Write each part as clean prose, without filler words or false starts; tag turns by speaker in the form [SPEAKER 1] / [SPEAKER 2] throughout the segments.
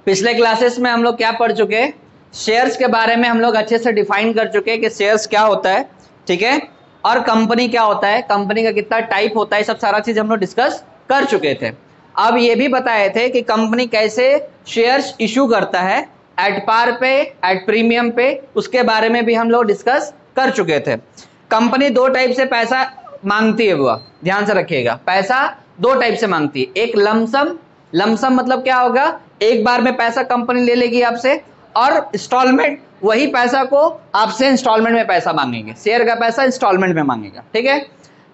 [SPEAKER 1] पिछले क्लासेस में हम लोग क्या पढ़ चुके हैं, शेयर्स के बारे में हम लोग अच्छे से डिफाइन कर चुके हैं कि शेयर्स क्या होता है, ठीक है, और कंपनी क्या होता है, कंपनी का कितना टाइप होता है, सब सारा चीज हम लोग डिस्कस कर चुके थे। अब ये भी बताए थे कि कंपनी कैसे शेयर्स इशू करता है, एट पार पे, एट प्रीमियम पे, उसके बारे में भी हम लोग डिस्कस कर चुके थे। कंपनी दो टाइप से पैसा मांगती है, वो ध्यान से रखिएगा, पैसा दो टाइप से मांगती है। एक लमसम, लमसम मतलब क्या होगा, एक बार में पैसा कंपनी ले लेगी आपसे, और इंस्टॉलमेंट, वही पैसा को आपसे इंस्टॉलमेंट में पैसा मांगेंगे, शेयर का पैसा इंस्टॉलमेंट में मांगेगा, ठीक है।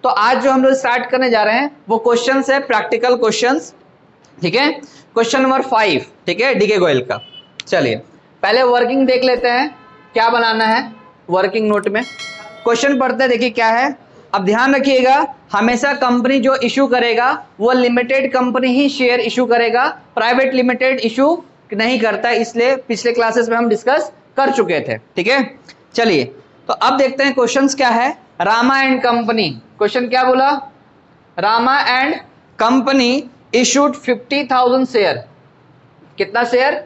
[SPEAKER 1] तो आज जो हम लोग स्टार्ट करने जा रहे हैं वो क्वेश्चन है, प्रैक्टिकल क्वेश्चन, ठीक है। क्वेश्चन नंबर 5, ठीक है, डीके गोयल का। चलिए पहले वर्किंग देख लेते हैं, क्या बनाना है वर्किंग नोट में। क्वेश्चन पढ़ते हैं, देखिए क्या है। अब ध्यान रखिएगा, हमेशा कंपनी जो इशू करेगा वो लिमिटेड कंपनी ही शेयर इशू करेगा, प्राइवेट लिमिटेड इशू नहीं करता, इसलिए पिछले क्लासेस में हम डिस्कस कर चुके थे, ठीक है। चलिए तो अब देखते हैं क्वेश्चंस क्या है। रामा एंड कंपनी, क्वेश्चन क्या बोला, Rama and company issued 50,000 share, कितना शेयर,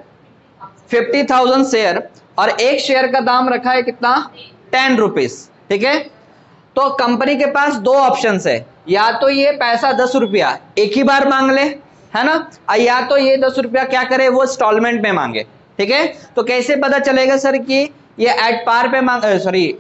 [SPEAKER 1] 50,000 शेयर, और एक शेयर का दाम रखा है कितना, 10 रुपीज, ठीक है। तो कंपनी के पास दो ऑप्शन है, या तो ये पैसा 10 रुपया एक ही बार मांग ले, है ना, या तो ये 10 रुपया क्या करे, वो इंस्टॉलमेंट में मांगे, ठीक है। तो कैसे पता चलेगा सर कि ये एट पार पे मांग, सॉरी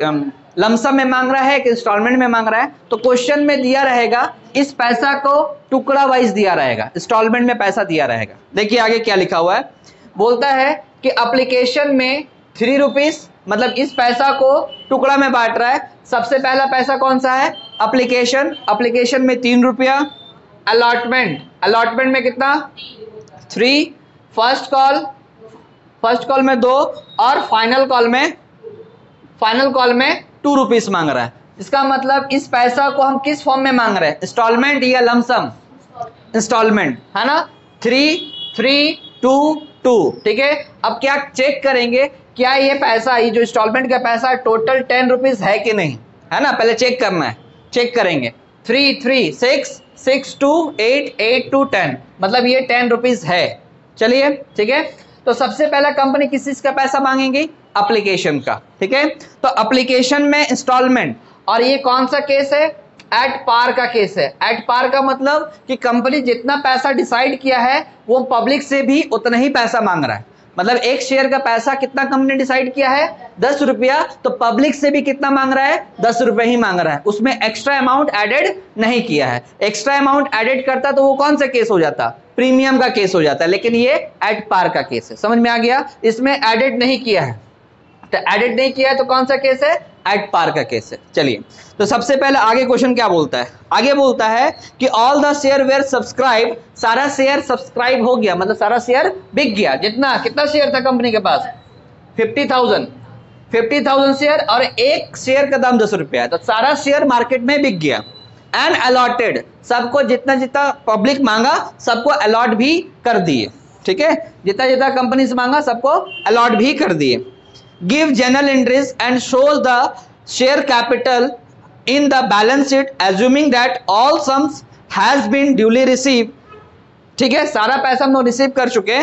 [SPEAKER 1] लमसम में मांग रहा है कि इंस्टॉलमेंट में मांग रहा है। तो क्वेश्चन में दिया रहेगा, इस पैसा को टुकड़ा वाइज दिया रहेगा, इंस्टॉलमेंट में पैसा दिया रहेगा। देखिए आगे क्या लिखा हुआ है, बोलता है कि एप्लीकेशन में 3 रुपीज, मतलब इस पैसा को टुकड़ा में बांट रहा है। सबसे पहला पैसा कौन सा है, एप्लीकेशन, एप्लीकेशन में 3 रुपया, अलॉटमेंट, अलॉटमेंट में कितना 3, फर्स्ट कॉल, फर्स्ट कॉल में 2, और फाइनल कॉल में, फाइनल कॉल में 2 रुपीज मांग रहा है। इसका मतलब इस पैसा को हम किस फॉर्म में मांग रहे हैं, इंस्टॉलमेंट या लमसम, इंस्टॉलमेंट, है ना, 3, 3, 2, 2, ठीक है। अब क्या चेक करेंगे, क्या ये पैसा, ये जो इंस्टॉलमेंट का पैसा टोटल 10 रुपीज है कि नहीं, है ना, पहले चेक करना है, चेक करेंगे। 3, 3, 6, 6, 2, 8, 8, 2, 10, मतलब ये 10 रुपीज है। चलिए ठीक है, तो सबसे पहला कंपनी किस चीज का पैसा मांगेगी, एप्लीकेशन का, ठीक है। तो एप्लीकेशन में इंस्टॉलमेंट, और ये कौन सा केस है, एट पार का केस है। एट पार का मतलब कि कंपनी जितना पैसा डिसाइड किया है वो पब्लिक से भी उतना ही पैसा मांग रहा है। मतलब एक शेयर का पैसा कितना कंपनी डिसाइड किया है, 10 रुपया, तो पब्लिक से भी कितना मांग रहा है, 10 रुपए ही मांग रहा है, उसमें एक्स्ट्रा अमाउंट एडेड नहीं किया है। एक्स्ट्रा अमाउंट एडेड करता तो वो कौन सा केस हो जाता, प्रीमियम का केस हो जाता है, लेकिन ये एट पार का केस है। समझ में आ गया, इसमें एडेड नहीं किया है, तो एडेड नहीं किया है तो कौन सा केस है, एट पार का केस है। चलिए तो सबसे पहले आगे क्वेश्चन क्या बोलता है, आगे बोलता है कि all the share were subscribe, सारा शेयर सब्सक्राइब हो गया, मतलब सारा शेयर बिक गया। जितना, कितना शेयर था कंपनी के पास, 50,000 शेयर, और एक शेयर का दाम 10 रुपया है, तो सारा शेयर मार्केट में बिक गया। एंड अलॉटेड, सबको जितना जितना पब्लिक मांगा सबको अलॉट भी कर दिए, ठीक है, जितना जितना कंपनी से मांगा सबको अलॉट भी कर दिए। Give general entries and shows the share capital in the balance sheet assuming that all sums has been duly received, ठीक है, सारा पैसा हम लोग रिसीव कर चुके।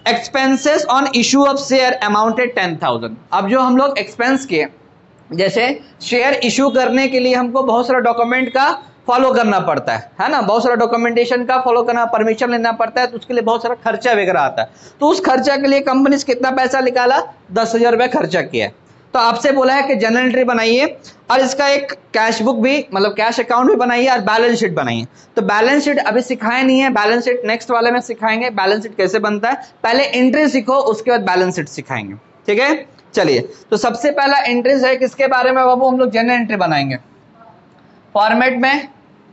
[SPEAKER 1] Expenses on issue of share amounted 10,000। अब जो हम लोग एक्सपेंस किए, जैसे शेयर इशू करने के लिए हमको बहुत सारा डॉक्यूमेंट का फॉलो करना पड़ता है ना, बहुत सारा डॉक्यूमेंटेशन का फॉलो करना, परमिशन लेना पड़ता है, तो उसके लिए बहुत सारा खर्चा वगैरह आता है। तो उस खर्चा के लिए कंपनी से कितना पैसा निकाला, 10,000 रुपये खर्चा किया। तो आपसे बोला है कि जनरल एंट्री बनाइए, और इसका एक कैश बुक भी, मतलब कैश अकाउंट भी बनाइए, और बैलेंस शीट बनाइए। तो बैलेंस शीट अभी सिखाया नहीं है, बैलेंस शीट नेक्स्ट वाले में सिखाएंगे, बैलेंस शीट कैसे बनता है। पहले एंट्री सीखो, उसके बाद बैलेंस शीट सिखाएंगे, ठीक है। चलिए तो सबसे पहला एंट्रीज है किसके बारे में बाबू, हम लोग जनरल एंट्री बनाएंगे। फॉर्मेट में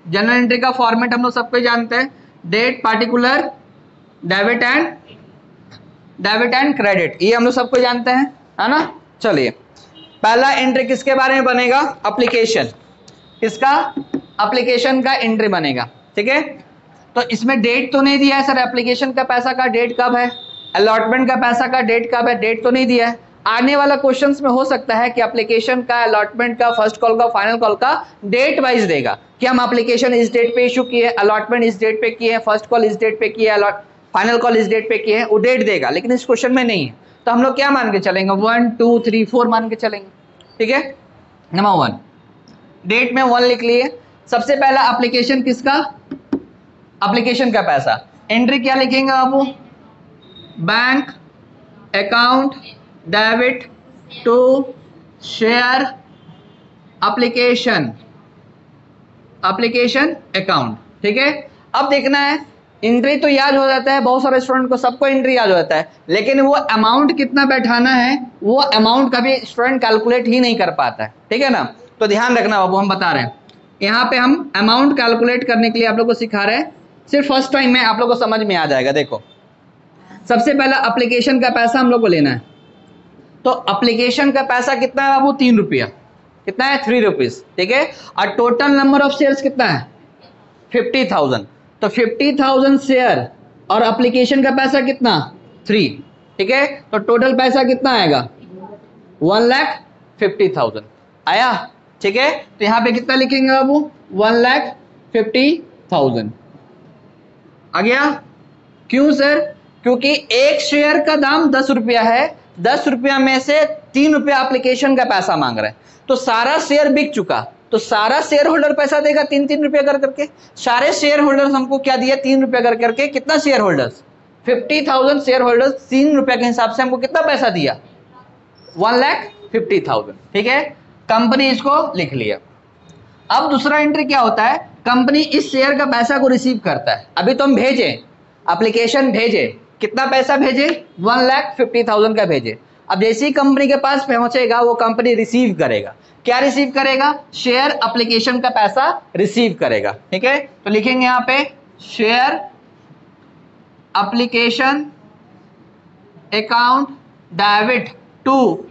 [SPEAKER 1] जनरल एंट्री का फॉर्मेट हम लोग सबको जानते हैं, date, particular, debit and credit, ये हम लोग सबको जानते हैं, है ना। चलिए पहला एंट्री किसके बारे में बनेगा, एप्लीकेशन, किसका, एप्लीकेशन का एंट्री बनेगा, ठीक है। तो इसमें डेट तो नहीं दिया है सर, एप्लीकेशन का पैसा का डेट कब है, अलॉटमेंट का पैसा का डेट कब है, डेट तो नहीं दिया है। आने वाला क्वेश्चंस में हो सकता है कि एप्लीकेशन का, अलॉटमेंट का, फर्स्ट कॉल का, फाइनल कॉल का डेट वाइज देगा कि हम एप्लीकेशन इस डेट पे इशू किए, अलॉटमेंट इस डेट पे किए, फर्स्ट कॉल इस डेट पे किए, फाइनल कॉल इस डेट पे किए हैं, वो डेट देगा, लेकिन इस क्वेश्चन में नहीं है। तो हम लोग क्या मान के चलेंगे, 1 2 3 4 मान के चलेंगे, ठीक है। नंबर 1 डेट में 1 लिख लिए। सबसे पहला एप्लीकेशन किसका, एप्लीकेशन का पैसा, एंट्री क्या लिखेंगे बाबू, bank account debit to share application account, ठीक है। अब देखना है, एंट्री तो याद हो जाता है, बहुत सारे स्टूडेंट को सबको एंट्री याद हो जाता है, लेकिन वो अमाउंट कितना बैठाना है, वो अमाउंट कभी स्टूडेंट कैलकुलेट ही नहीं कर पाता है, ठीक है ना। तो ध्यान रखना बाबू, हम बता रहे हैं यहाँ पे हम अमाउंट कैलकुलेट करने के लिए आप लोग को सिखा रहे हैं, सिर्फ फर्स्ट टाइम में आप लोग को समझ में आ जाएगा। देखो सबसे पहला एप्लीकेशन का पैसा हम लोग को लेना है, तो एप्लीकेशन का पैसा कितना है बाबू, 3 रुपया, कितना है 3 रुपीज, ठीक है। और टोटल नंबर ऑफ शेयर्स कितना है 50,000, तो 50,000 शेयर और एप्लीकेशन का पैसा कितना 3, ठीक है। तो टोटल पैसा कितना आएगा 1,50,000 आया, ठीक है। तो यहां पे कितना लिखेंगे बाबू 1,50,000 आ गया। क्यों सर, क्योंकि एक शेयर का दाम 10 रुपया है, 10 रुपया में से 3 रुपया एप्लीकेशन का पैसा मांग रहे हैं, तो सारा शेयर बिक चुका, तो सारा शेयर होल्डर पैसा देगा 3-3 रुपया कर करके। सारे शेयर होल्डर्स हमको क्या दिया 3 रुपया कर करके, कितना शेयर होल्डर्स 50,000 शेयर होल्डर्स 3 रुपया के हिसाब से हमको कितना पैसा दिया 1,50,000, ठीक है। कंपनी इसको लिख लिया। अब दूसरा एंट्री क्या होता है, कंपनी इस शेयर का पैसा को रिसीव करता है। अभी तो हम भेजे एप्लीकेशन, भेजे कितना पैसा भेजे 1,50,000 का भेजे। अब जैसे ही कंपनी के पास पहुंचेगा वो कंपनी रिसीव करेगा, क्या रिसीव करेगा, शेयर एप्लीकेशन का पैसा रिसीव करेगा, ठीक है। तो लिखेंगे यहां पे share application account debit to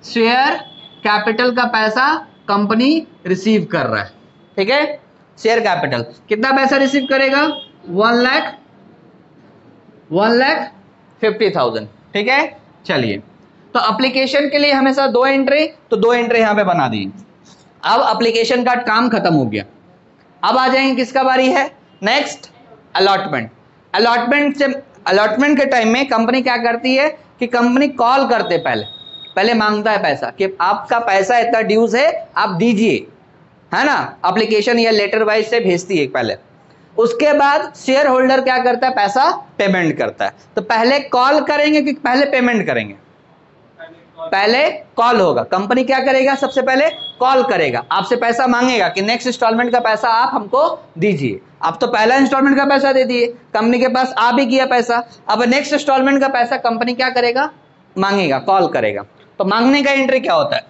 [SPEAKER 1] share capital का पैसा कंपनी रिसीव कर रहा है, ठीक है। शेयर कैपिटल कितना पैसा रिसीव करेगा 1,50,000, ठीक है। चलिए, तो एप्लीकेशन के लिए हमेशा 2 एंट्री, तो 2 एंट्री यहां पे बना दी। अब एप्लीकेशन का काम खत्म हो गया। अब आ जाएंगे किसका बारी है, नेक्स्ट अलॉटमेंट। अलॉटमेंट के टाइम में कंपनी क्या करती है कि कंपनी कॉल करते पहले मांगता है पैसा कि आपका पैसा इतना ड्यूज है आप दीजिए, है ना। एप्लीकेशन या लेटर वाइज से भेजती है पहले, उसके बाद शेयर होल्डर क्या करता है पैसा पेमेंट करता है। तो पहले कॉल करेंगे कि पहले पेमेंट करेंगे, पहले कॉल होगा। कंपनी क्या करेगा, सबसे पहले कॉल करेगा, आपसे पैसा मांगेगा कि नेक्स्ट इंस्टॉलमेंट का पैसा आप हमको दीजिए। अब तो पहला इंस्टॉलमेंट का पैसा दे दिए, कंपनी के पास आ भी गया पैसा, अब नेक्स्ट इंस्टॉलमेंट का पैसा कंपनी क्या करेगा, मांगेगा, कॉल करेगा। तो मांगने का एंट्री क्या होता है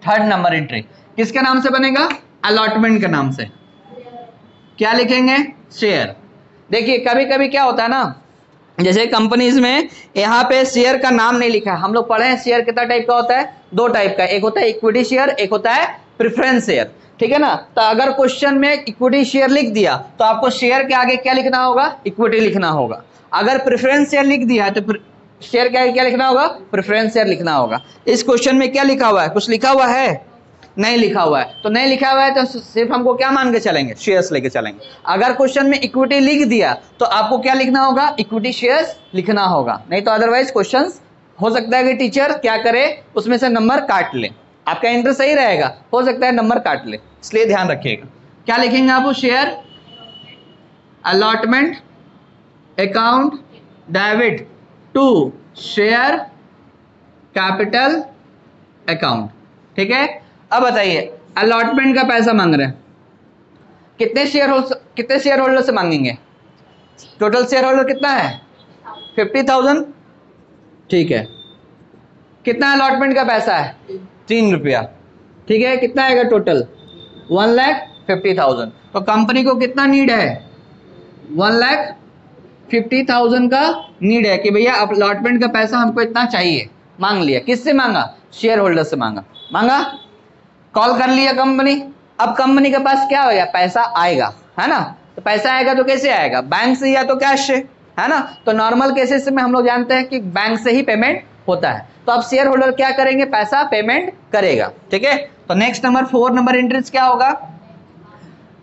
[SPEAKER 1] 3rd नंबर एंट्री किसके नाम से बनेगा, अलॉटमेंट के नाम से। क्या लिखेंगे, शेयर। देखिए कभी कभी क्या होता है ना, जैसे कंपनीज में यहाँ पे शेयर का नाम नहीं लिखा है। हम लोग पढ़े हैं शेयर कितना टाइप का होता है, 2 टाइप का, एक होता है इक्विटी शेयर, एक होता है प्रेफरेंस शेयर, ठीक है ना। तो अगर क्वेश्चन में इक्विटी शेयर लिख दिया तो आपको शेयर के आगे क्या लिखना होगा, इक्विटी लिखना होगा। अगर प्रेफरेंस शेयर लिख दिया तो शेयर के आगे क्या लिखना होगा, प्रेफरेंस शेयर लिखना होगा। इस क्वेश्चन में क्या लिखा हुआ है, कुछ लिखा हुआ है, नहीं लिखा हुआ है। तो नहीं लिखा हुआ है तो सिर्फ हमको क्या मान के चलेंगे, शेयर्स लेके चलेंगे। अगर क्वेश्चन में इक्विटी लिख दिया तो आपको क्या लिखना होगा, इक्विटी शेयर्स लिखना होगा, नहीं तो अदरवाइज क्वेश्चंस हो सकता है कि टीचर क्या करे, उसमें से नंबर काट ले। आपका एंट्री सही रहेगा, हो सकता है नंबर काट ले, इसलिए ध्यान रखिएगा। क्या लिखेंगे आप, share allotment account debit to share capital account, ठीक है। अब बताइए अलॉटमेंट का पैसा मांग रहे हैं, कितने शेयर होल्डर से मांगेंगे, टोटल शेयर होल्डर कितना है 50,000, ठीक है। कितना अलॉटमेंट का पैसा है 3 रुपया, ठीक है। कितना आएगा टोटल 1,50,000। तो कंपनी को कितना नीड है 1,50,000 का नीड है कि भैया अलॉटमेंट का पैसा हमको इतना चाहिए। मांग लिया, किससे मांगा, शेयर होल्डर से मांगा, कॉल कर लिया कंपनी। अब कंपनी के पास क्या होगा, पैसा आएगा, है ना। तो पैसा आएगा तो कैसे आएगा, बैंक से या तो कैश से, है ना। तो नॉर्मल केसेस में हम लोग जानते हैं कि बैंक से ही पेमेंट होता है। तो अब शेयर होल्डर क्या करेंगे, पैसा पेमेंट करेगा, ठीक है। तो नेक्स्ट नंबर 4 नंबर एंट्रीज क्या होगा,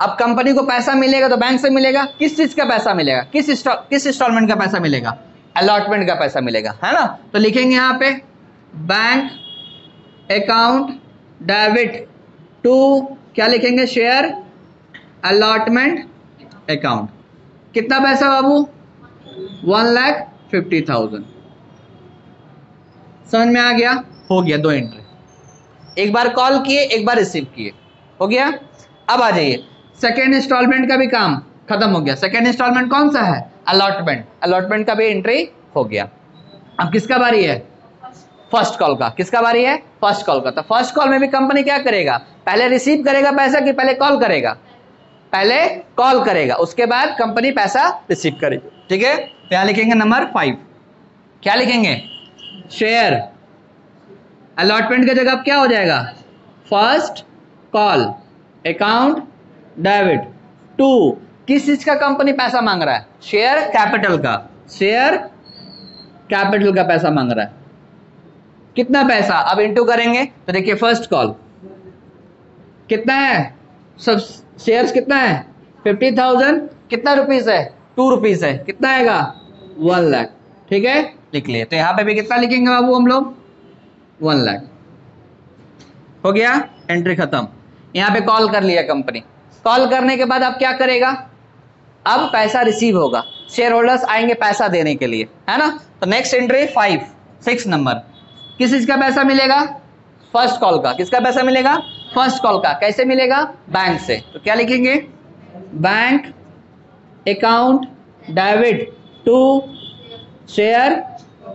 [SPEAKER 1] अब कंपनी को पैसा मिलेगा तो बैंक से मिलेगा, किस चीज का पैसा मिलेगा, किस इंस्टॉलमेंट का पैसा मिलेगा, अलॉटमेंट का पैसा मिलेगा, है ना। तो लिखेंगे यहाँ पे बैंक अकाउंट डेबिट टू क्या लिखेंगे, शेयर अलॉटमेंट अकाउंट। कितना पैसा बाबू, 1,50,000। समझ में आ गया, हो गया 2 एंट्री, एक बार कॉल किए एक बार रिसीव किए, हो गया। अब आ जाइए, सेकेंड इंस्टॉलमेंट का भी काम खत्म हो गया। सेकेंड इंस्टॉलमेंट कौन सा है, अलॉटमेंट, अलॉटमेंट का भी एंट्री हो गया। अब किसका बारी है, फर्स्ट कॉल का। किसका बारी है, फर्स्ट कॉल का। तो फर्स्ट कॉल में भी कंपनी क्या करेगा, पहले रिसीव करेगा पैसा कि पहले कॉल करेगा, पहले कॉल करेगा, उसके बाद कंपनी पैसा रिसीव करेगी, ठीक है। तो यहां लिखेंगे नंबर 5, क्या लिखेंगे, शेयर अलॉटमेंट की जगह क्या हो जाएगा, first call account debit to, किस चीज का कंपनी पैसा मांग रहा है, शेयर कैपिटल का, शेयर कैपिटल का पैसा मांग रहा है। कितना पैसा, अब इंटू करेंगे तो देखिए फर्स्ट कॉल कितना है, सब शेयर्स कितना है 50,000, कितना रुपीस है 2 रुपीस है, कितना आएगा 1 लाख, ठीक है, लिख लिए। तो यहां पे भी कितना लिखेंगे बाबू हम लोग, 1 लाख, हो गया, एंट्री खत्म। यहां पे कॉल कर लिया कंपनी, कॉल करने के बाद अब क्या करेगा, अब पैसा रिसीव होगा, शेयर होल्डर्स आएंगे पैसा देने के लिए, है ना। तो नेक्स्ट एंट्री 6 नंबर, किस चीज का पैसा मिलेगा, फर्स्ट कॉल का। किसका पैसा मिलेगा, फर्स्ट कॉल का। कैसे मिलेगा, बैंक से। तो क्या लिखेंगे, bank account debit to share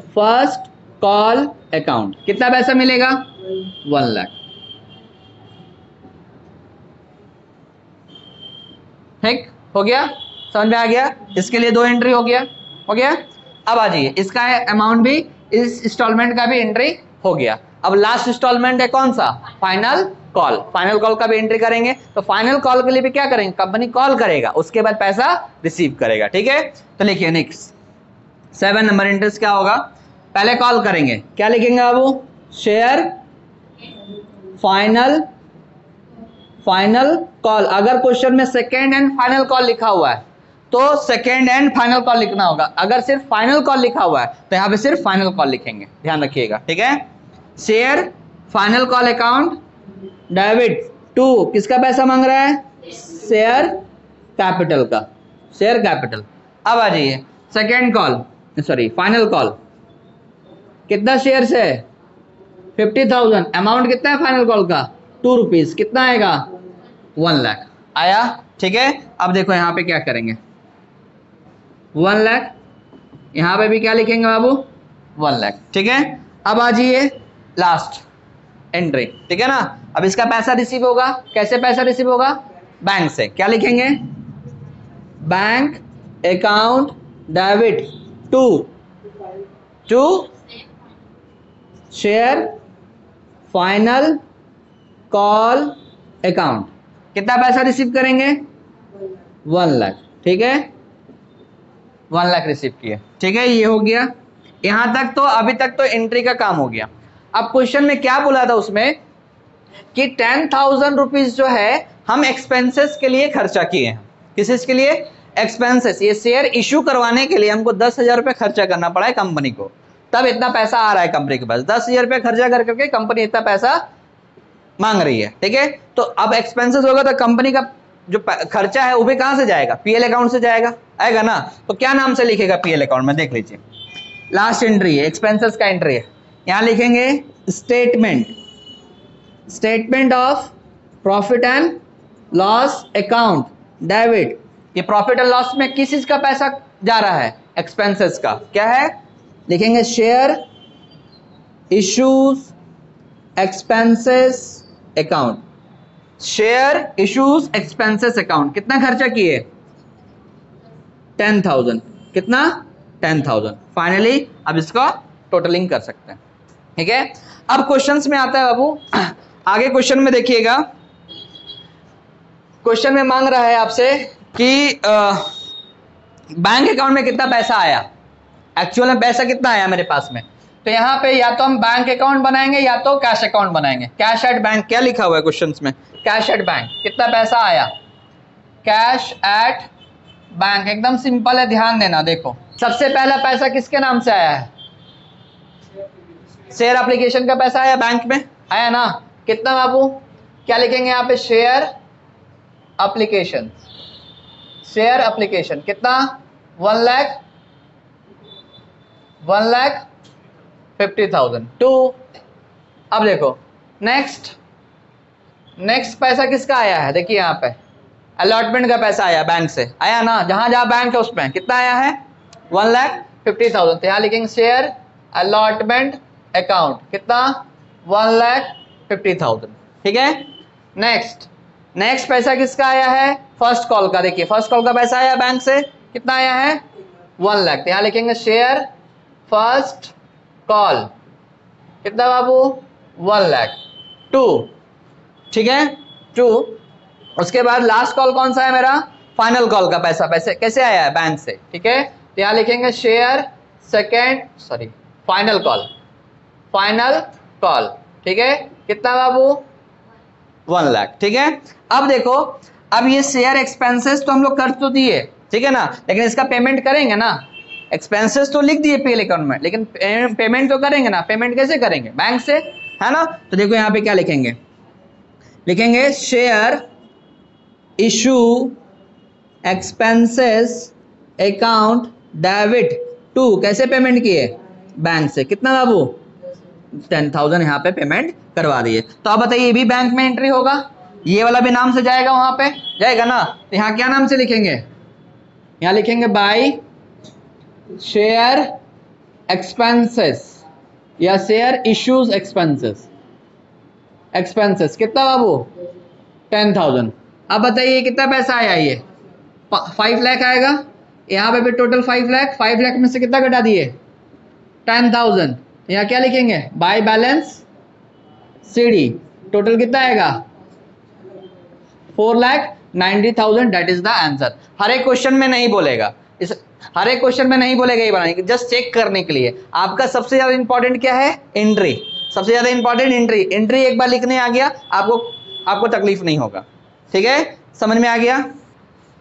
[SPEAKER 1] first call account. कितना पैसा मिलेगा, 1 लाख, ठीक हो गया, समझ में आ गया। इसके लिए 2 एंट्री हो गया, हो गया। अब आ जाइए, इसका अमाउंट भी, इस इंस्टॉलमेंट का भी एंट्री हो गया। अब लास्ट इंस्टॉलमेंट है कौन सा, फाइनल कॉल। फाइनल कॉल का भी एंट्री करेंगे। तो फाइनल कॉल के लिए भी क्या करेंगे, कंपनी कॉल करेगा, उसके बाद पैसा रिसीव करेगा, ठीक है। तो लिखिए नेक्स्ट 7 नंबर इंटरेस्ट क्या होगा, पहले कॉल करेंगे, क्या लिखेंगे बाबू, शेयर फाइनल कॉल। अगर क्वेश्चन में सेकेंड एंड फाइनल कॉल लिखा हुआ है तो सेकेंड एंड फाइनल कॉल लिखना होगा। अगर सिर्फ फाइनल कॉल लिखा हुआ है तो यहां पे सिर्फ फाइनल कॉल लिखेंगे, ध्यान रखिएगा, ठीक है। Share final call account debit to, किसका पैसा मांग रहा है, शेयर कैपिटल का, शेयर कैपिटल। अब आ जाइए second call, sorry final call, कितना शेयर है 50,000, अमाउंट कितना है फाइनल कॉल का 2 रुपीज, कितना आएगा 1 लाख आया, ठीक है। अब देखो यहाँ पे क्या करेंगे, 1 लाख, यहाँ पे भी क्या लिखेंगे बाबू 1 लाख, ठीक है। अब आ जाइए लास्ट एंट्री, ठीक है ना। अब इसका पैसा रिसीव होगा, कैसे पैसा रिसीव होगा, बैंक से। क्या लिखेंगे, bank account debit to share final call account. कितना पैसा रिसीव करेंगे 1 लाख, ठीक है, 1 लाख रिसीव किया, ठीक है। ये हो गया, यहां तक तो अभी तक तो एंट्री का काम हो गया। अब क्वेश्चन में क्या बोला था उसमें कि 10,000 रुपीज जो है हम एक्सपेंसेस के लिए खर्चा किए हैं। किस चीज के लिए, एक्सपेंसेस। ये शेयर इश्यू करवाने के लिए हमको 10,000 रुपये खर्चा करना पड़ा है कंपनी को, तब इतना पैसा आ रहा है कंपनी के पास। 10,000 रुपये खर्चा कर करके कंपनी इतना पैसा मांग रही है, ठीक है। तो अब एक्सपेंसेस होगा तो कंपनी का जो खर्चा है वो भी कहां से जाएगा, पीएल अकाउंट से जाएगा, आएगा ना। तो क्या नाम से लिखेगा पीएल अकाउंट में, देख लीजिए, लास्ट एंट्री है, एक्सपेंसेस का एंट्री है। यहां लिखेंगे statement of profit and loss account debit. ये प्रॉफिट एंड लॉस में किस चीज का पैसा जा रहा है, एक्सपेंसेस का। क्या है, लिखेंगे share issues expenses account, share issues expenses account. कितना खर्चा किए 10,000, कितना 10,000। फाइनली अब इसका टोटलिंग कर सकते हैं, ठीक है। अब क्वेश्चंस में आता है बाबू, आगे क्वेश्चन में देखिएगा, क्वेश्चन में मांग रहा है आपसे कि बैंक अकाउंट में कितना पैसा आया, एक्चुअल में पैसा कितना आया मेरे पास में। तो यहाँ पे या तो हम बैंक अकाउंट बनाएंगे या तो कैश अकाउंट बनाएंगे। कैश एट बैंक क्या लिखा हुआ है क्वेश्चंस में, कैश एट बैंक, कितना पैसा आया कैश एट बैंक, एकदम सिंपल है, ध्यान देना। देखो सबसे पहला पैसा किसके नाम से आया है? शेयर एप्लीकेशन का पैसा आया, बैंक में आया ना। कितना बाबू? क्या लिखेंगे यहाँ पे? शेयर एप्लीकेशन, शेयर एप्लीकेशन कितना? 1,50,000 टू। अब देखो नेक्स्ट पैसा किसका आया है? देखिए यहाँ पे अलॉटमेंट का पैसा आया, बैंक से आया ना, जहां जहां बैंक है उसमें कितना आया है? 1,50,000। तो यहाँ लिखेंगे शेयर अलॉटमेंट अकाउंट कितना? 1,50,000। ठीक है। नेक्स्ट पैसा किसका आया है? फर्स्ट कॉल का। देखिए फर्स्ट कॉल का पैसा आया बैंक से, कितना आया है? 1 लाख। तो यहाँ लिखेंगे शेयर फर्स्ट कॉल कितना बाबू? 1 लाख टू। ठीक है, टू। उसके बाद लास्ट कॉल कौन सा है मेरा? फाइनल कॉल का पैसा कैसे आया है? बैंक से। ठीक है, तो यहाँ लिखेंगे शेयर फाइनल कॉल। ठीक है, कितना बाबू? 1 लाख। ठीक है। अब देखो, अब ये शेयर एक्सपेंसेस तो हम लोग कर तो दिए, ठीक है ना, लेकिन इसका पेमेंट करेंगे ना। एक्सपेंसेस तो लिख दिए पीएल अकाउंट में, लेकिन पेमेंट तो करेंगे ना। पेमेंट कैसे करेंगे? बैंक से, है ना। तो देखो यहाँ पे क्या लिखेंगे? Share issue expenses account debit to. कैसे पेमेंट किए? बैंक से। कितना बाबू? 10,000 यहाँ पे पेमेंट करवा दिए। तो आप बताइए, ये भी बैंक में एंट्री होगा, ये वाला भी नाम से जाएगा, वहां पे जाएगा ना। तो यहाँ क्या नाम से लिखेंगे? यहाँ लिखेंगे बाय शेयर एक्सपेंसेस या शेयर इश्यूज एक्सपेंसेस कितना बाबू? 10,000। अब बताइए कितना पैसा आया? ये 5 लाख आएगा। यहाँ पे भी टोटल 5 लाख। 5 लाख में से कितना घटा दिए? 10,000। यहाँ क्या लिखेंगे? By balance CD. टोटल कितना आएगा? 4,90,000। That is the answer. हर एक क्वेश्चन में नहीं बोलेगा, ये बनाने, जस्ट चेक करने के लिए। आपका सबसे ज्यादा इंपॉर्टेंट क्या है? एंट्री। सबसे ज्यादा इंपॉर्टेंट एंट्री एक बार लिखने आ गया, आपको तकलीफ नहीं होगा। ठीक है, समझ में आ गया?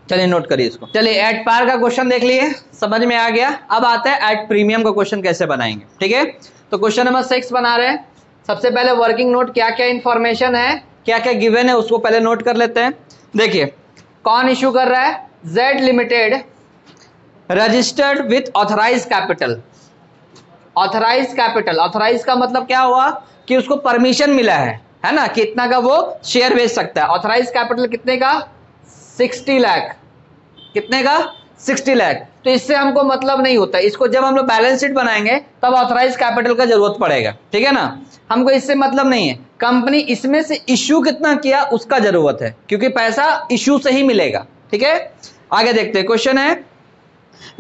[SPEAKER 1] चलिए नोट करिए इसको। चलिए एट पार का क्वेश्चन देख लिए, समझ में आ गया। अब आता है एट प्रीमियम का क्वेश्चन कैसे बनाएंगे। ठीक है, तो क्वेश्चन नंबर 6 बना रहे हैं। सबसे पहले वर्किंग नोट, क्या क्या इंफॉर्मेशन है, क्या क्या गिवन है, उसको पहले नोट कर लेते हैं। देखिए कौन इश्यू कर रहा है? Z limited registered with authorise capital. Authorise का मतलब क्या हुआ? कि उसको परमिशन मिला है ना, कितना का वो शेयर बेच सकता है। ऑथराइज कैपिटल कितने का? 60 लाख। कितने का? 60 लाख। तो इससे हमको मतलब नहीं होता, इसको जब हम लोग बैलेंस शीट बनाएंगे तब ऑथराइज कैपिटल का जरूरत पड़ेगा। ठीक है ना, हमको इससे मतलब नहीं है। कंपनी इसमें से इश्यू कितना किया उसका जरूरत है, क्योंकि पैसा इश्यू से ही मिलेगा। ठीक है, आगे देखते हैं। क्वेश्चन है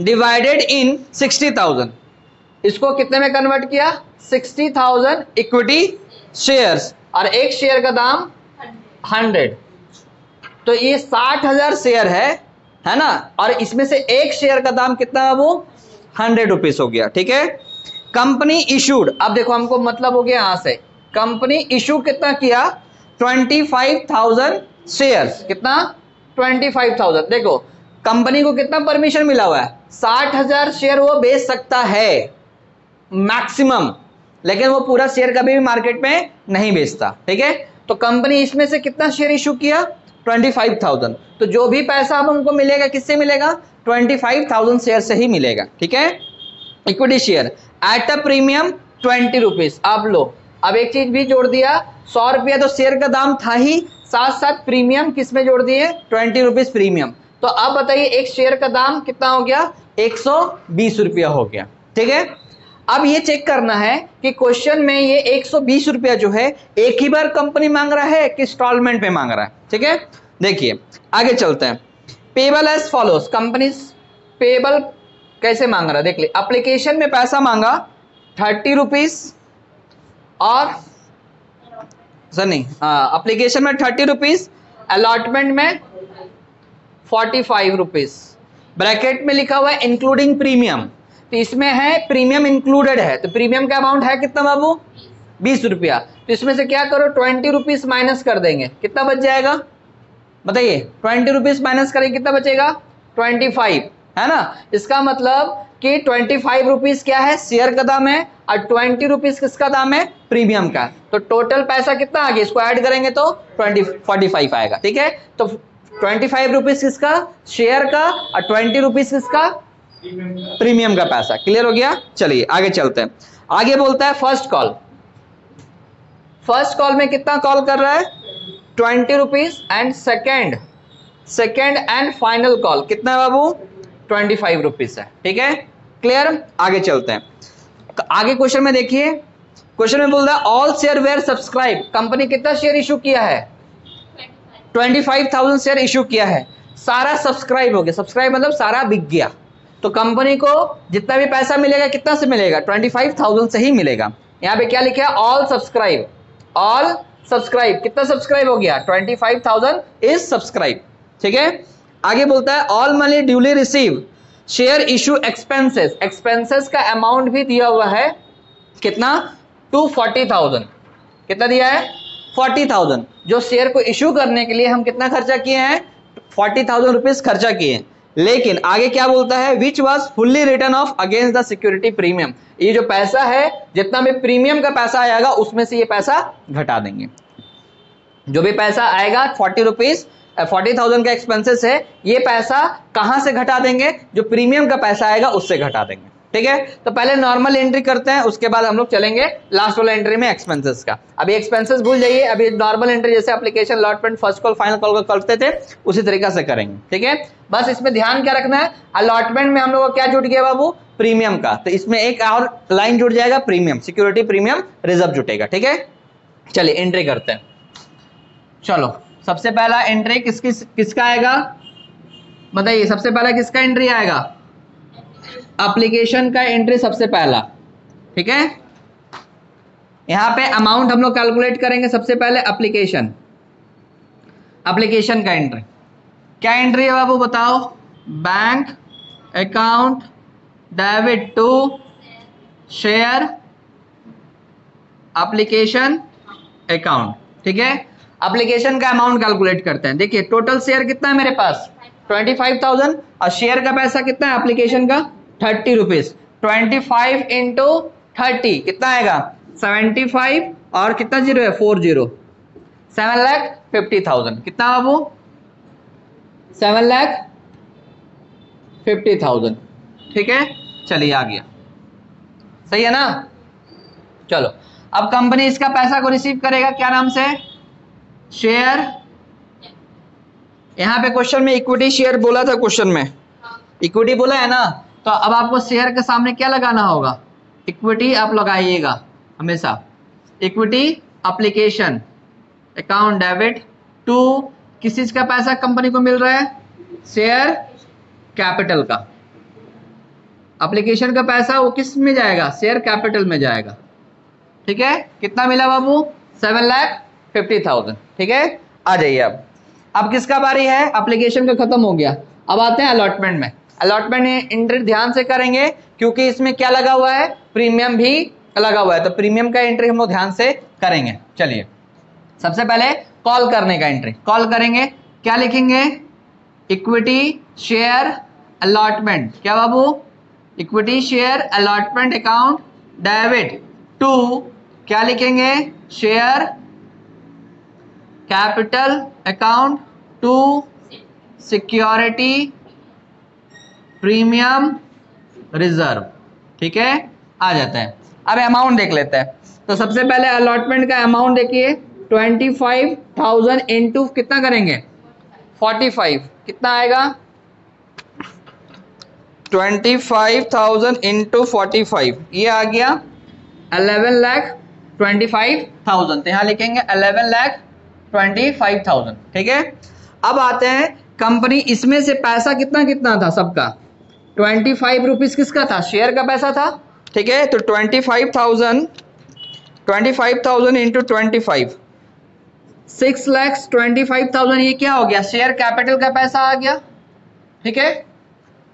[SPEAKER 1] डिवाइडेड इन 60,000। इसको कितने में कन्वर्ट किया? 60,000 इक्विटी शेयर्स, और एक शेयर का दाम 100। तो ये 60,000 शेयर है ना, और इसमें से एक शेयर का दाम कितना है? वो 100 रुपीज हो गया। ठीक है, कंपनी इशूड। अब देखो हमको मतलब हो गया यहां से, कंपनी इशू कितना किया? 25,000 शेयर्स। कितना? 25,000। देखो कंपनी को कितना परमिशन मिला हुआ है? 60,000 शेयर वो बेच सकता है मैक्सिमम, लेकिन वो पूरा शेयर कभी भी मार्केट में नहीं बेचता। ठीक है, तो कंपनी इसमें से कितना शेयर इशू किया? 25,000। तो जो भी पैसा अब हमको मिलेगा किससे मिलेगा? 25,000 शेयर से ही मिलेगा। ठीक है, equity share at a premium 20 rupees. अब लो, अब एक चीज भी जोड़ दिया, 100 रुपया तो शेयर का दाम था ही, साथ साथ प्रीमियम किसमें जोड़ दिए? 20 रुपीज प्रीमियम। तो अब बताइए एक शेयर का दाम कितना हो गया? 120 रुपया हो गया। ठीक है, अब ये चेक करना है कि क्वेश्चन में ये 120 रुपया जो है एक ही बार कंपनी मांग रहा है कि इंस्टॉलमेंट पे मांग रहा है। ठीक है, देखिए आगे चलते हैं। Payable as follows. Company payable कैसे मांग रहा है देख ले। एप्लीकेशन में पैसा मांगा 30 रुपीज, और सर नहीं, एप्लीकेशन में 30 रुपीज, अलॉटमेंट में 45 रुपीज। ब्रैकेट में लिखा हुआ है इंक्लूडिंग प्रीमियम, तो इसमें है प्रीमियम इंक्लूडेड है। तो प्रीमियम का अमाउंट है कितना बाबू? 20 रुपया। तो इसमें से क्या करो? 20 रुपीज माइनस कर देंगे, कितना बच जाएगा? बताइए 20 रुपीज माइनस करें कितना बचेगा 25, है ना। इसका मतलब कि 25 रुपीज क्या है शेयर का दाम है और 20 रुपीज किसका दाम है प्रीमियम का। तो टोटल पैसा कितना आ गया, इसको ऐड करेंगे तो 45 आएगा। ठीक है, तो 25 रुपीज किसका शेयर का और 20 रुपीज किसका प्रीमियम का पैसा। क्लियर हो गया। चलिए आगे चलते हैं। आगे बोलता है फर्स्ट कॉल। फर्स्ट कॉल में कितना कॉल कर रहा है 20 rupees and second and final call कितना है बाबू 25 रुपीज है। ठीक है, क्लियर। आगे चलते हैं। तो आगे क्वेश्चन में देखिए, क्वेश्चन में बोल रहा है all share were subscribe. Company कितना शेयर इशू किया है 25,000 शेयर इशू किया है। सारा सब्सक्राइब हो गया, सब्सक्राइब मतलब सारा बिक गया। तो कंपनी को जितना भी पैसा मिलेगा कितना से मिलेगा 25,000 से ही मिलेगा। यहां पे क्या लिखा है ऑल सब्सक्राइब, ऑल सब्सक्राइब कितना सब्सक्राइब हो गया 25,000 इज सब्सक्राइब। ठीक है, आगे बोलता है all money duly receive share issue expenses. Expenses का अमाउंट भी दिया हुआ है कितना 240,000। कितना दिया है 40,000। जो शेयर को इशू करने के लिए हम कितना खर्चा किए हैं 40,000 रुपीज खर्चा किए हैं। लेकिन आगे क्या बोलता है which was fully return of against the security premium. ये जो पैसा है जितना भी प्रीमियम का पैसा आएगा उसमें से ये पैसा घटा देंगे। जो भी पैसा आएगा 40,000 का एक्सपेंसेस है, ये पैसा कहां से घटा देंगे जो प्रीमियम का पैसा आएगा उससे घटा देंगे। ठीक है, तो पहले नॉर्मल एंट्री करते हैं, उसके बाद हम लोग चलेंगे लास्ट वाला एंट्री में एक्सपेंसेस का। अभी एक्सपेंसेस भूल जाइए, अभी नॉर्मल एंट्री जैसे application allotment first call final call का करते थे उसी तरीका से करेंगे। ठीक है, बस इसमें ध्यान क्या रखना है अलॉटमेंट में हम लोग को क्या जुट गया बाबू प्रीमियम का, तो इसमें एक और लाइन जुट जाएगा प्रीमियम, सिक्योरिटी प्रीमियम रिजर्व जुटेगा। ठीक है, चलिए एंट्री करते हैं। चलो सबसे पहला एंट्री किसका आएगा बताइए, सबसे पहला किसका एंट्री आएगा एप्लीकेशन का एंट्री सबसे पहला। ठीक है, यहां पे अमाउंट हम लोग कैलकुलेट करेंगे सबसे पहले एप्लीकेशन का एंट्री। क्या एंट्री है बाबू बताओ, bank account debit to share application account. ठीक है, एप्लीकेशन का अमाउंट कैलकुलेट करते हैं। देखिए टोटल शेयर कितना है मेरे पास 25,000 और शेयर का पैसा कितना है एप्लीकेशन का 30 रुपीज। 25 इंटू 30 कितना आएगा 75 और कितना जीरो है 40 7,50,000। कितना बाबू 7,50,000। ठीक है, चलिए आ गया, सही है ना। चलो अब कंपनी इसका पैसा को रिसीव करेगा क्या नाम से शेयर। यहां पे क्वेश्चन में इक्विटी शेयर बोला था, क्वेश्चन में इक्विटी बोला है ना, तो अब आपको शेयर के सामने क्या लगाना होगा इक्विटी आप लगाइएगा हमेशा। Equity application account debit to किस चीज का पैसा कंपनी को मिल रहा है शेयर कैपिटल का। एप्लीकेशन का पैसा वो किस में जाएगा शेयर कैपिटल में जाएगा। ठीक है, कितना मिला बाबू 7,50,000। ठीक है, आ जाइए अब किसका बारी है एप्लीकेशन का खत्म हो गया। अब आते हैं अलॉटमेंट में। अलॉटमेंट एंट्री ध्यान से करेंगे क्योंकि इसमें क्या लगा हुआ है प्रीमियम भी लगा हुआ है, तो प्रीमियम का एंट्री हम लोग ध्यान से करेंगे। चलिए सबसे पहले कॉल करने का एंट्री कॉल करेंगे, क्या लिखेंगे इक्विटी शेयर अलॉटमेंट। क्या बाबू equity share allotment account debit to क्या लिखेंगे share capital account to security premium reserve. ठीक है, आ जाते हैं। अब अमाउंट देख लेते हैं। तो सबसे पहले अलॉटमेंट का अमाउंट देखिए 25,000 इंटू कितना करेंगे 45 कितना आएगा 25,000 इंटू 45 ये आ गया 11,25,000। तो यहाँ लिखेंगे 11,25,000। ठीक है, अब आते हैं कंपनी इसमें से पैसा कितना कितना था सबका 25 रुपीज किसका था शेयर का पैसा था। ठीक है, तो 25,000 इंटू 25 6,25,000 ये क्या हो गया शेयर कैपिटल का पैसा आ गया। ठीक है,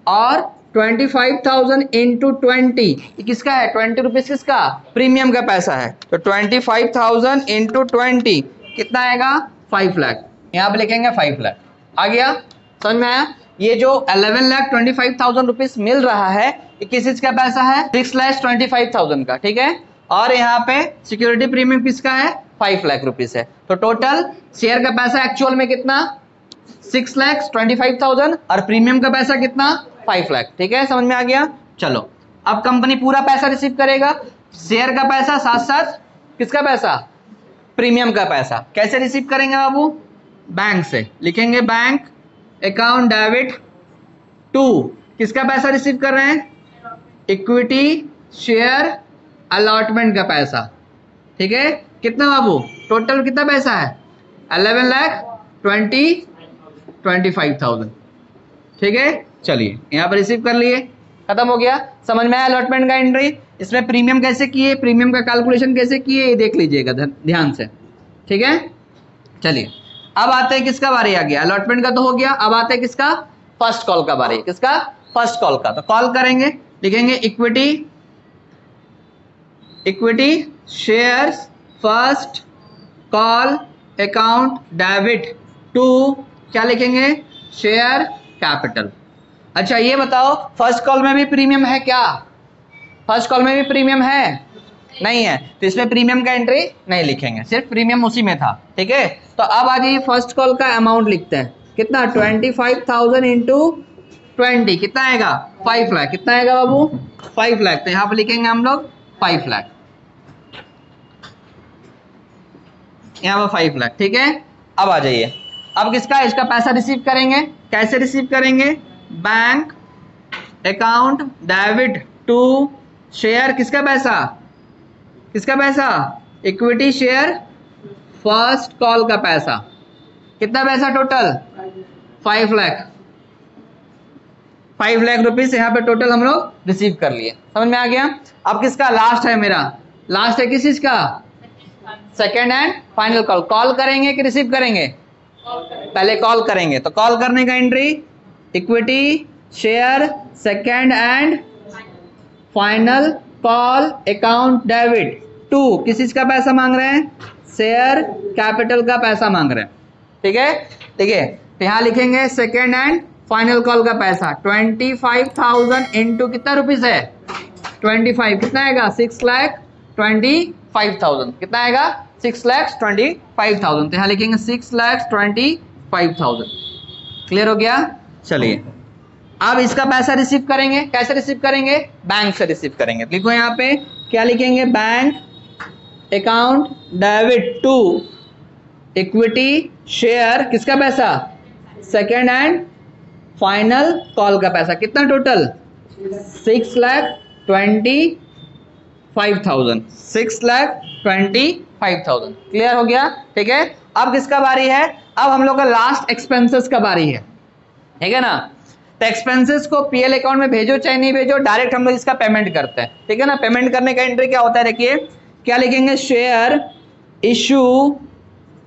[SPEAKER 1] और 25,000 इंटू 20 किसका है 20 रुपीज किसका प्रीमियम का पैसा है। तो 25,000 इंटू 20 कितना आएगा 5 लाख। यहाँ पे लिखेंगे 5 लाख। आ गया, समझ में आया? ये जो 11,25,000 रुपीज मिल रहा है ये किस चीज का पैसा है? 6,25,000 का, ठीक है। और यहाँ पे सिक्योरिटी प्रीमियम किसका है? 5 लाख रुपीज है। तो टोटल शेयर का पैसा एक्चुअल में कितना? 6,25,000 और प्रीमियम का पैसा कितना? 5 लाख, ठीक है, समझ में आ गया? चलो अब कंपनी पूरा पैसा रिसीव करेगा, शेयर का पैसा साथ साथ किसका पैसा? प्रीमियम का पैसा। कैसे रिसीव करेंगे बाबू? बैंक से लिखेंगे बैंक अकाउंट डेबिट टू, किसका पैसा रिसीव कर रहे हैं? इक्विटी शेयर अलॉटमेंट का पैसा, ठीक है। कितना बाबू? टोटल कितना पैसा है? 11,25,000, ठीक है। चलिए यहाँ पर रिसीव कर लिए, खत्म हो गया। समझ में आया अलॉटमेंट का एंट्री? इसमें प्रीमियम कैसे किए, प्रीमियम का कैलकुलेशन कैसे किए ये देख लीजिएगा ध्यान से, ठीक है। चलिए अब आते हैं किसका बारी आ गया? अलॉटमेंट का तो हो गया, अब आते हैं किसका? फर्स्ट कॉल का बारी। किसका? फर्स्ट कॉल का। तो कॉल करेंगे, लिखेंगे equity shares first call account debit to, क्या लिखेंगे? Share capital. अच्छा ये बताओ फर्स्ट कॉल में भी प्रीमियम है क्या? फर्स्ट कॉल में भी प्रीमियम है? नहीं है, तो इसमें प्रीमियम का एंट्री नहीं लिखेंगे, सिर्फ प्रीमियम उसी में था, ठीक है। तो अब आ जाइए फर्स्ट कॉल का अमाउंट लिखते हैं। कितना? 25,000 इंटू 20, कितना आएगा? 5 लाख। कितना आएगा बाबू? 5 लाख। तो यहाँ पर लिखेंगे हम लोग 5 लाख, यहाँ पर 5 लाख, ठीक है। अब आ जाइए, अब किसका? इसका पैसा रिसीव करेंगे। कैसे रिसीव करेंगे? Bank account debit to share, किसका पैसा? किसका पैसा? इक्विटी शेयर फर्स्ट कॉल का पैसा। कितना पैसा टोटल? 5 लाख। 5 लाख रुपीज यहाँ पे टोटल हम लोग रिसीव कर लिए, समझ में आ गया? अब किसका लास्ट है? मेरा लास्ट है किस चीज का? Second and final call. Call करेंगे कि रिसीव करेंगे? पहले कॉल करेंगे। तो कॉल करने का entry equity share second and final call account debit to, किस चीज का पैसा मांग रहे हैं? शेयर कैपिटल का पैसा मांग रहे हैं, ठीक है। ठीक है, तो यहाँ लिखेंगे सेकेंड एंड फाइनल कॉल का पैसा 25,000 इंटू कितना रुपीज है? 25, कितना आएगा? 6,25,000। कितना आएगा? 6,25,000। तो यहाँ लिखेंगे 6,25,000। क्लियर हो गया? चलिए अब इसका पैसा रिसीव करेंगे। कैसे रिसीव करेंगे? बैंक से रिसीव करेंगे। लिखो यहाँ पे क्या लिखेंगे? Bank account debit to equity share, किसका पैसा? सेकेंड एंड फाइनल कॉल का पैसा। कितना टोटल? 6,25,000। 6,25,000। क्लियर हो गया? ठीक है। अब किसका बारी है? अब हम लोग का लास्ट एक्सपेंसेस का बारी है, ठीक है ना। तो एक्सपेंसेस को पीएल अकाउंट में भेजो चाहे नहीं भेजो, डायरेक्ट हम लोग इसका पेमेंट करते हैं, ठीक है ना। पेमेंट करने का एंट्री क्या होता है? देखिए क्या लिखेंगे? Share issue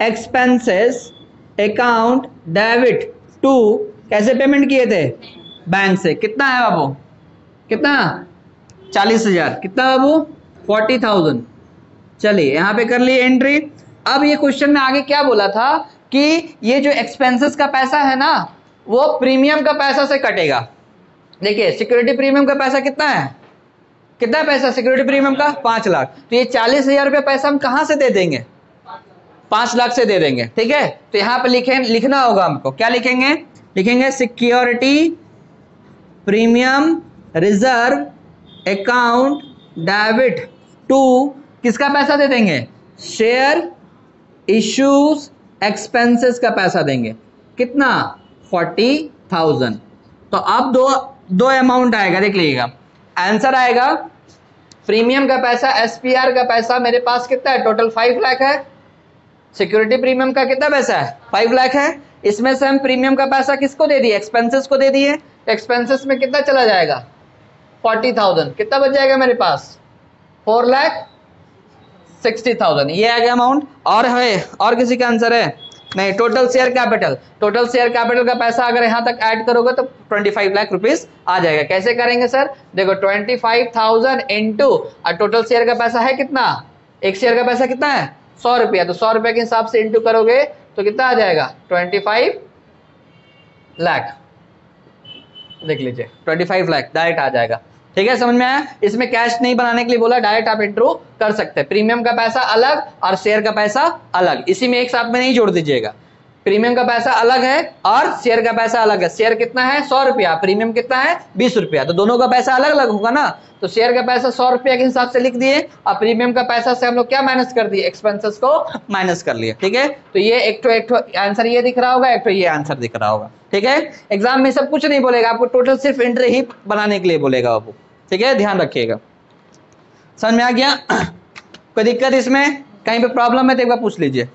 [SPEAKER 1] expenses account debit to, कैसे पेमेंट किए थे? बैंक से। कितना है बाबू? कितना? 40,000। कितना बाबू? 40,000। चलिए यहाँ पे कर लिए एंट्री। अब ये क्वेश्चन में आगे क्या बोला था कि ये जो एक्सपेंसेस का पैसा है ना वो प्रीमियम का पैसा से कटेगा। देखिए सिक्योरिटी प्रीमियम का पैसा कितना है? कितना पैसा सिक्योरिटी प्रीमियम का? 5 लाख। तो ये 40,000 रुपये पैसा हम कहां से दे देंगे? 5 लाख से दे देंगे, ठीक है। तो यहाँ पे लिखना होगा हमको। क्या लिखेंगे? लिखेंगे security premium reserve account debit to, किसका पैसा दे देंगे? शेयर इश्यूज एक्सपेंसेस का पैसा देंगे। कितना? 40,000। तो अब दो अमाउंट आएगा, देख लीजिएगा। आंसर आएगा प्रीमियम का पैसा, एसपीआर का पैसा मेरे पास कितना है? टोटल 5 लाख है। सिक्योरिटी प्रीमियम का कितना पैसा है? 5 लाख है। इसमें से हम प्रीमियम का पैसा किसको दे दिए? एक्सपेंसेस को दे दिए। एक्सपेंसेस में कितना चला जाएगा? 40,000। कितना बच जाएगा मेरे पास? 4,60,000। ये आ गया अमाउंट। और है? और किसी का आंसर है? नहीं। Total share capital, total share capital का पैसा अगर यहां तक ऐड करोगे तो 25 लाख रुपीस आ जाएगा। कैसे करेंगे सर? देखो 25,000 इंटू और टोटल शेयर का पैसा है कितना? एक शेयर का पैसा कितना है? 100 रुपया। तो 100 रुपये के हिसाब से इंटू करोगे तो कितना आ जाएगा? 25 लाख, देख लीजिए 25 लाख डायरेक्ट आ जाएगा। ठीक है, समझ में आया? इसमें कैश नहीं बनाने के लिए बोला, डायरेक्ट आप इंट्रो कर सकते हैं। प्रीमियम का पैसा अलग और शेयर का पैसा अलग, इसी में एक साथ में नहीं जोड़ दीजिएगा। प्रीमियम का पैसा अलग है और शेयर का पैसा अलग है। शेयर कितना है 100 रुपया, प्रीमियम कितना है 20 रुपया, तो दोनों का पैसा अलग अलग होगा ना। तो शेयर का पैसा 100 रुपया के हिसाब से लिख दिए और प्रीमियम का पैसा से हम लोग क्या माइनस कर दिए, एक्सपेंसेस को माइनस कर लिए। ठीक है, तो ये एक आंसर ये दिख रहा होगा, एक तो ये आंसर दिख रहा होगा। ठीक है, एग्जाम में सब कुछ नहीं बोलेगा आपको, टोटल सिर्फ एंट्री ही बनाने के लिए बोलेगा आपको। ठीक है, ध्यान रखिएगा। समझ में आ गया? कोई दिक्कत इसमें, कहीं पे प्रॉब्लम है तो एक बार पूछ लीजिए।